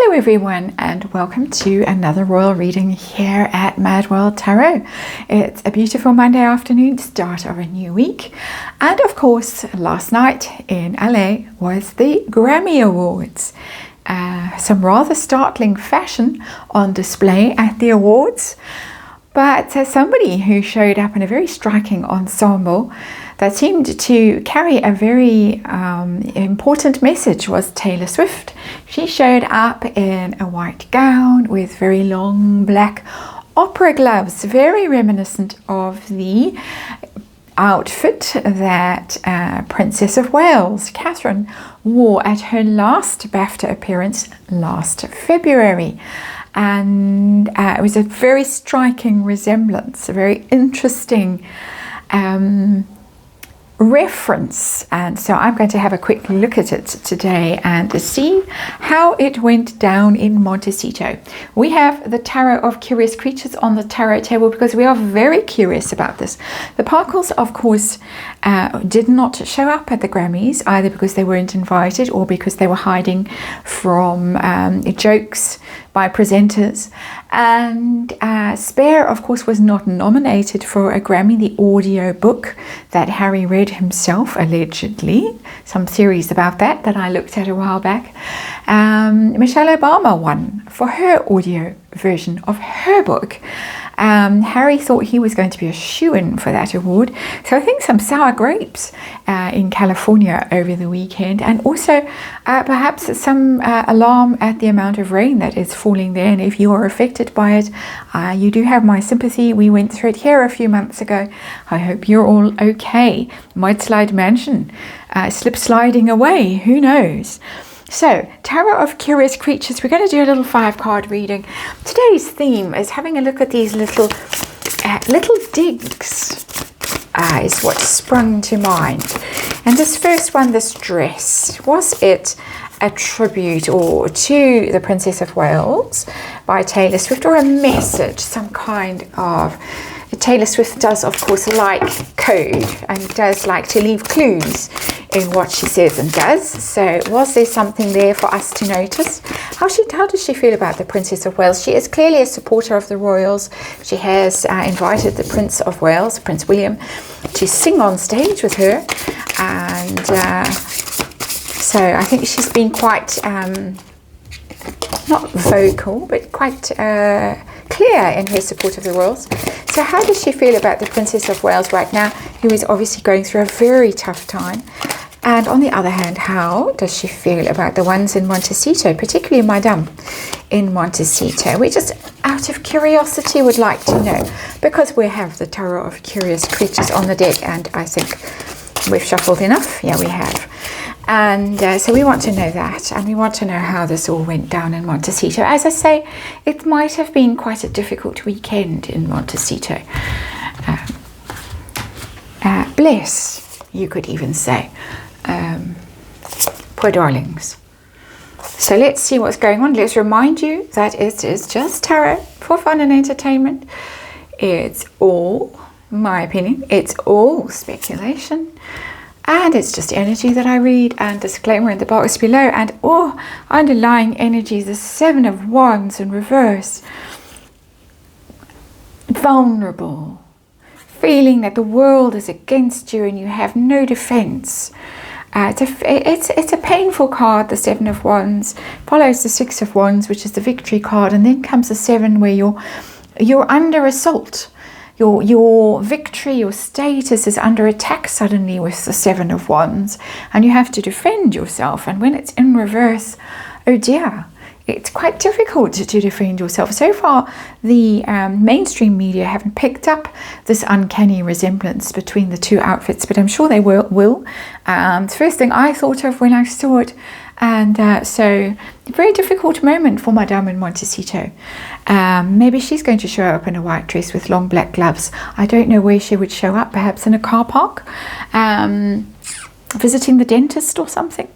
Hello everyone, and welcome to another royal reading here at MadWorldTarot. It's a beautiful Monday afternoon, start of a new week, and of course last night in LA was the Grammy Awards. Some rather startling fashion on display at the awards, but somebody who showed up in a very striking ensemble that seemed to carry a very important message was Taylor Swift. She showed up in a white gown with very long black opera gloves, very reminiscent of the outfit that Princess of Wales, Catherine, wore at her last BAFTA appearance last February. And it was a very striking resemblance, a very interesting reference, and so I'm going to have a quick look at it today and see how it went down in Montecito. We have the Tarot of Curious Creatures on the tarot table because we are very curious about this. The Parkles, of course, did not show up at the Grammys, either because they weren't invited or because they were hiding from jokes by presenters. And Spare, of course, was not nominated for a Grammy. The audio book that Harry read himself, allegedly, some theories about that I looked at a while back. Michelle Obama won for her audio version of her book. Harry thought he was going to be a shoo-in for that award. So I think some sour grapes in California over the weekend, and also perhaps some alarm at the amount of rain that is falling there. And if you are affected by it, you do have my sympathy. We went through it here a few months ago. I hope you're all okay. Mudslide Mansion, slip sliding away, who knows? So, Tarot of Curious Creatures, we're going to do a little 5-card reading. Today's theme is having a look at these little digs, is what sprung to mind. And this first one, this dress, was it a tribute or to the Princess of Wales by Taylor Swift, or a message, some kind of... Taylor Swift does, of course, like code and does like to leave clues in what she says and does. So was there something there for us to notice? How does she feel about the Princess of Wales? She is clearly a supporter of the royals. She has invited the Prince of Wales, Prince William, to sing on stage with her. And so I think she's been quite, not vocal, but quite clear in her support of the royals. So how does she feel about the Princess of Wales right now, who is obviously going through a very tough time? And on the other hand, how does she feel about the ones in Montecito, particularly Madame in Montecito? We just, out of curiosity, would like to know, because we have the Tarot of Curious Creatures on the deck, and I think we've shuffled enough. Yeah, we have. And so we want to know that, and we want to know how this all went down in Montecito. As I say, it might have been quite a difficult weekend in Montecito. Bless, you could even say. Poor darlings. So let's see what's going on. Let's remind you that it is just tarot for fun and entertainment. It's all, in my opinion, it's all speculation. And it's just energy that I read, and disclaimer in the box below. And underlying energy, the 7 of Wands in reverse. Vulnerable. Feeling that the world is against you and you have no defense. It's a painful card, the 7 of Wands. Follows the 6 of Wands, which is the victory card. And then comes the 7 where you're under assault. Your victory, your status is under attack suddenly with the 7 of Wands, and you have to defend yourself. And when it's in reverse, oh dear, it's quite difficult to defend yourself. So far, the mainstream media haven't picked up this uncanny resemblance between the two outfits, but I'm sure they will. The first thing I thought of when I saw it. And so, a very difficult moment for Madame in Montecito. Maybe she's going to show up in a white dress with long black gloves. I don't know where she would show up, perhaps in a car park, visiting the dentist or something.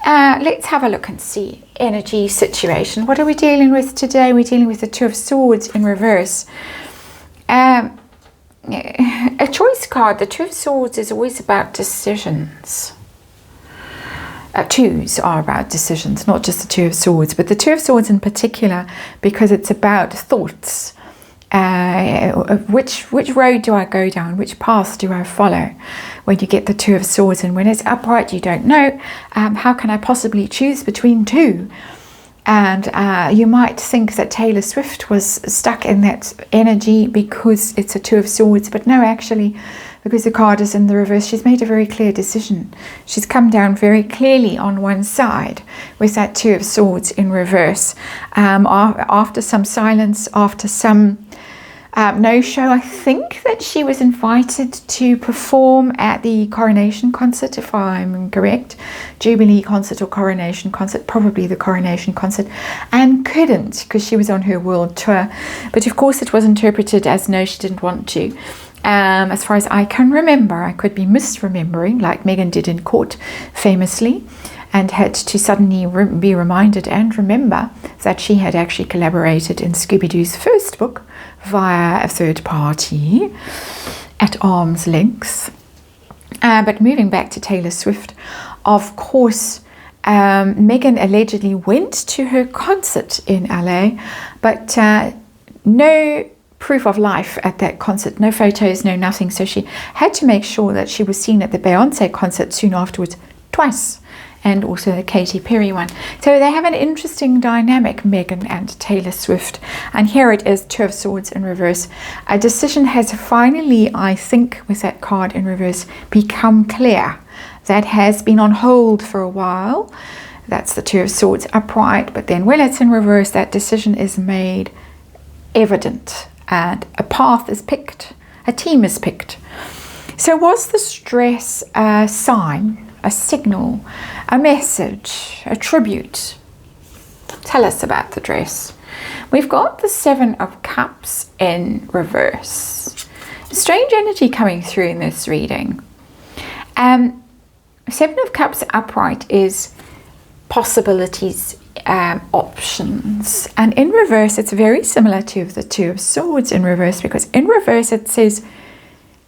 Let's have a look and see. Energy situation. What are we dealing with today? We're dealing with the 2 of Swords in reverse. A choice card. The 2 of Swords is always about decisions. twos are about decisions, not just the Two of Swords, but the Two of Swords in particular, because it's about thoughts. Which road do I go down? Which path do I follow? When you get the Two of Swords, and when it's upright, you don't know. How can I possibly choose between two? And you might think that Taylor Swift was stuck in that energy because it's a Two of Swords, but no, actually, because the card is in the reverse, she's made a very clear decision. She's come down very clearly on one side with that Two of Swords in reverse. After some silence, after some no-show, I think that she was invited to perform at the Coronation concert, if I'm correct. Jubilee concert or Coronation concert, probably the Coronation concert, and couldn't because she was on her world tour. But of course it was interpreted as no, she didn't want to. As far as I can remember, I could be misremembering, like Meghan did in court famously, and had to suddenly be reminded and remember that she had actually collaborated in Scooby-Doo's first book via a third party at arm's length. But moving back to Taylor Swift, of course, Meghan allegedly went to her concert in LA, but no proof of life at that concert, no photos, no nothing. So she had to make sure that she was seen at the Beyonce concert soon afterwards, twice, and also the Katy Perry one. So they have an interesting dynamic, Meghan and Taylor Swift. And here it is, Two of Swords in reverse. A decision has finally, I think, with that card in reverse, become clear. That has been on hold for a while. That's the Two of Swords upright, but then when it's in reverse, that decision is made evident and a path is picked, a team is picked. So was the stress a sign, a signal, a message, a tribute? Tell us about the dress. We've got the Seven of Cups in reverse. Strange energy coming through in this reading. Seven of Cups upright is possibilities, options, and in reverse it's very similar to the Two of Swords in reverse, because in reverse it says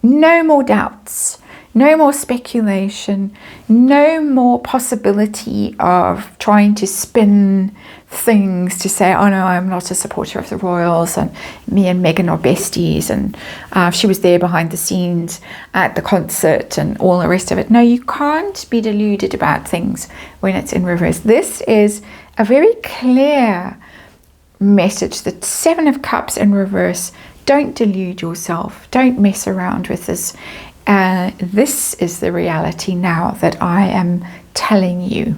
no more doubts, no more speculation, no more possibility of trying to spin things to say, oh no, I'm not a supporter of the royals and me and Meghan are besties, and she was there behind the scenes at the concert and all the rest of it. No, you can't be deluded about things when it's in reverse. This is a very clear message. The Seven of Cups in reverse. Don't delude yourself. Don't mess around with this. This is the reality now that I am telling you.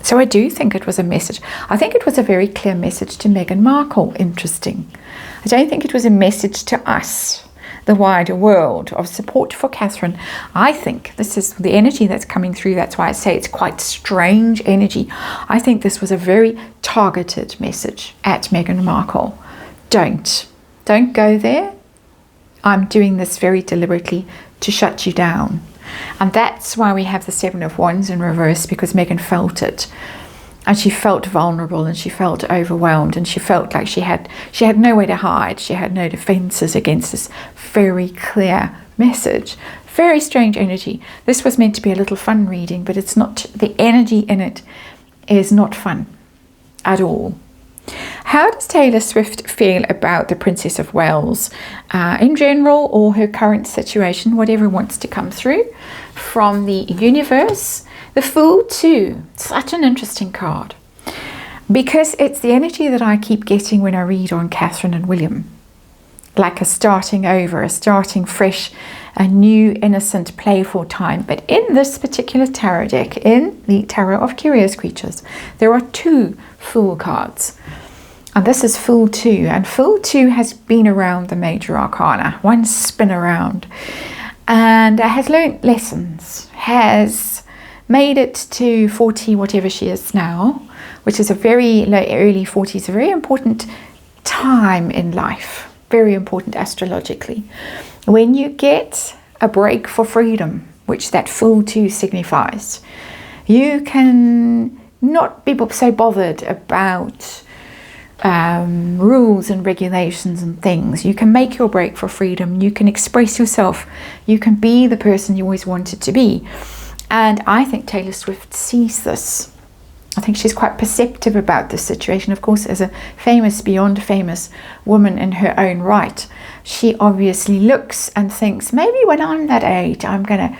So I do think it was a message. I think it was a very clear message to Meghan Markle. Interesting. I don't think it was a message to us, the wider world, of support for Catherine. I think this is the energy that's coming through. That's why I say it's quite strange energy. I think this was a very targeted message at Meghan Markle. Don't go there. I'm doing this very deliberately to shut you down. And that's why we have the Seven of Wands in reverse, because Meghan felt it. And she felt vulnerable and she felt overwhelmed and she felt like she had nowhere to hide. She had no defenses against this very clear message. Very strange energy. This was meant to be a little fun reading, but it's not. The energy in it is not fun at all. How does Taylor Swift feel about the Princess of Wales in general, or her current situation, whatever wants to come through from the universe? The Fool too, such an interesting card, because it's the energy that I keep getting when I read on Catherine and William. Like a starting over, a starting fresh, a new, innocent, playful time. But in this particular tarot deck, in the Tarot of Curious Creatures, there are two Fool cards. And this is Fool 2. And Fool 2 has been around the major arcana, one spin around. And has learned lessons, has made it to 40, whatever she is now, which is a very early 40s, a very important time in life. Very important astrologically. When you get a break for freedom, which that Fool 2 signifies, you can not be so bothered about rules and regulations and things. You can make your break for freedom. You can express yourself. You can be the person you always wanted to be. And I think Taylor Swift sees this. I think she's quite perceptive about this situation. Of course, as a famous, beyond famous woman in her own right, she obviously looks and thinks, maybe when I'm that age, I'm going to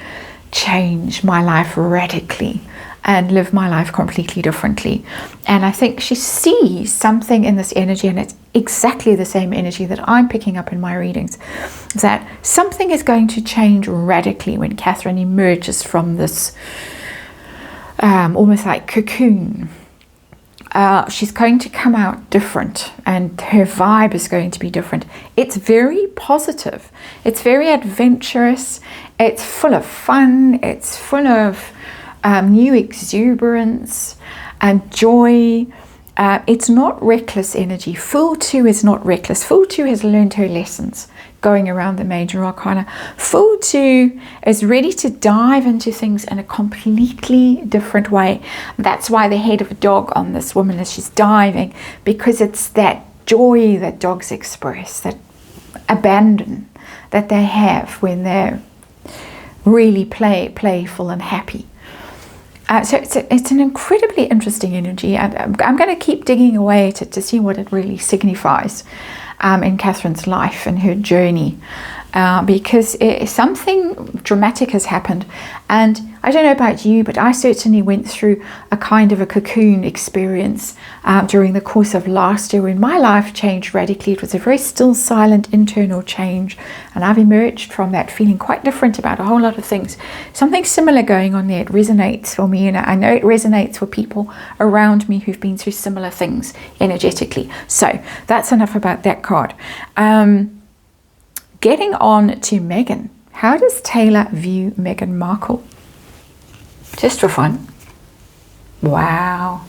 change my life radically and live my life completely differently. And I think she sees something in this energy, and it's exactly the same energy that I'm picking up in my readings, that something is going to change radically when Catherine emerges from this almost like cocoon. She's going to come out different, and her vibe is going to be different. It's very positive. It's very adventurous. It's full of fun. It's full of new exuberance and joy. It's not reckless energy. Fool 2 is not reckless. Fool 2 has learned her lessons going around the major arcana. Fool 2 is ready to dive into things in a completely different way. That's why the head of a dog on this woman is she's diving, because it's that joy that dogs express, that abandon that they have when they're really playful and happy. So it's an incredibly interesting energy, and I'm going to keep digging away at it to see what it really signifies in Catherine's life and her journey, because something dramatic has happened. And I don't know about you, but I certainly went through a kind of a cocoon experience during the course of last year when my life changed radically. It was a very still, silent, internal change, and I've emerged from that feeling quite different about a whole lot of things. Something similar going on there. It resonates for me, and I know it resonates for people around me who've been through similar things energetically. So that's enough about that card. Getting on to Meghan. How does Taylor view Meghan Markle? Just for fun. Wow.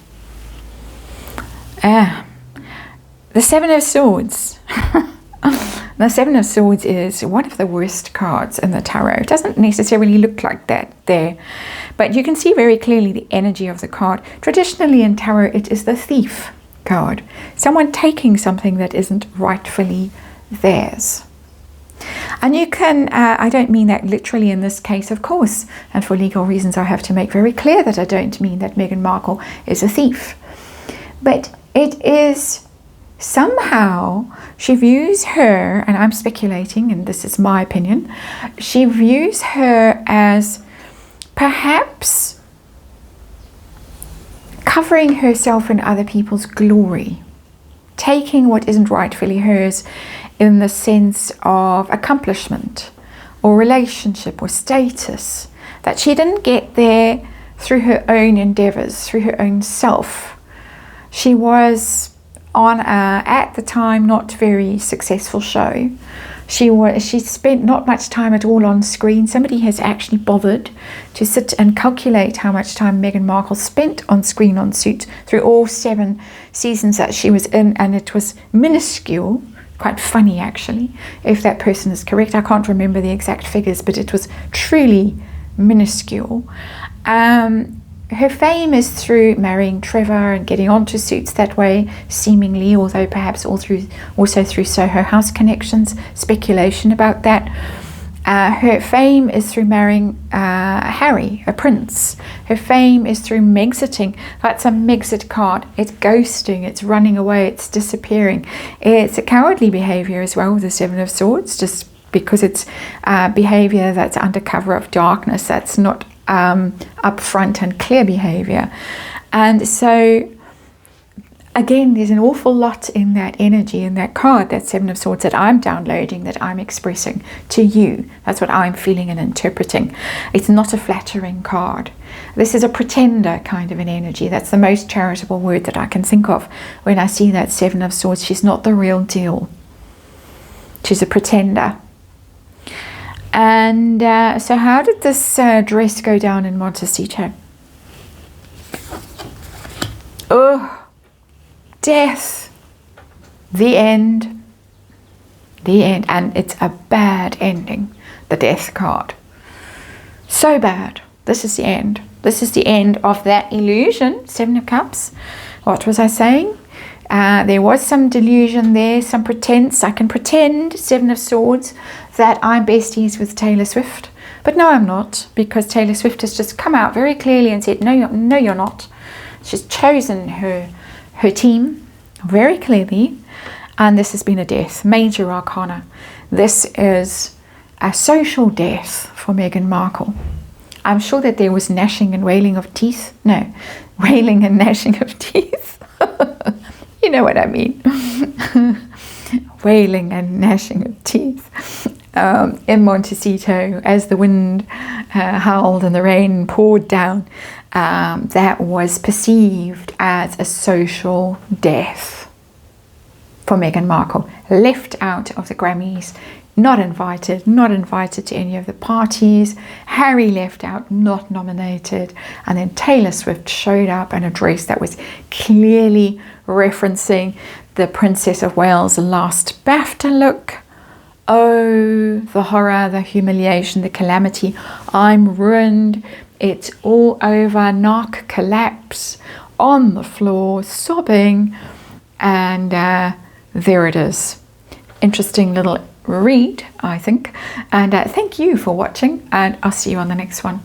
The Seven of Swords. The Seven of Swords is one of the worst cards in the tarot. It doesn't necessarily look like that there, but you can see very clearly the energy of the card. Traditionally in tarot, it is the thief card. Someone taking something that isn't rightfully theirs. And you can, I don't mean that literally in this case, of course, and for legal reasons I have to make very clear that I don't mean that Meghan Markle is a thief. But it is somehow, she views her, and I'm speculating, and this is my opinion, she views her as perhaps covering herself in other people's glory, taking what isn't rightfully hers in the sense of accomplishment or relationship or status, that she didn't get there through her own endeavors, through her own self. She was on a, at the time, not very successful show. She spent not much time at all on screen. Somebody has actually bothered to sit and calculate how much time Meghan Markle spent on screen on Suits through all 7 seasons that she was in, and it was minuscule. Quite funny, actually, if that person is correct. I can't remember the exact figures, but it was truly minuscule. Her fame is through marrying Trevor and getting onto Suits that way, seemingly, although perhaps also through Soho House connections, speculation about that. Her fame is through marrying Harry, a prince. Her fame is through Mexiting. That's a Mexit card. It's ghosting, it's running away, it's disappearing. It's a cowardly behavior as well with the Seven of Swords, just because it's behavior that's under cover of darkness, that's not upfront and clear behavior. And so again, there's an awful lot in that energy, in that card, that Seven of Swords that I'm downloading, that I'm expressing to you. That's what I'm feeling and interpreting. It's not a flattering card. This is a pretender kind of an energy. That's the most charitable word that I can think of when I see that Seven of Swords. She's not the real deal. She's a pretender. And so how did this dress go down in Montecito? Oh, death. The end. The end. And it's a bad ending, the death card. So bad. This is the end. This is the end of that illusion. 7 of Cups. What was I saying? There was some delusion there, some pretense. I can pretend, 7 of Swords, that I'm besties with Taylor Swift. But no, I'm not, because Taylor Swift has just come out very clearly and said, no, you're not. She's chosen her team very clearly, and this has been a death, major arcana. This is a social death for Meghan Markle. I'm sure that there was gnashing and wailing of teeth. No, wailing and gnashing of teeth. You know what I mean. Wailing and gnashing of teeth in Montecito as the wind howled and the rain poured down. That was perceived as a social death for Meghan Markle. Left out of the Grammys, not invited to any of the parties. Harry left out, not nominated. And then Taylor Swift showed up in a dress that was clearly referencing the Princess of Wales' last BAFTA look. Oh, the horror, the humiliation, the calamity. I'm ruined. It's all over. Narc collapse on the floor, sobbing. And there it is. Interesting little read, I think. And thank you for watching, and I'll see you on the next one.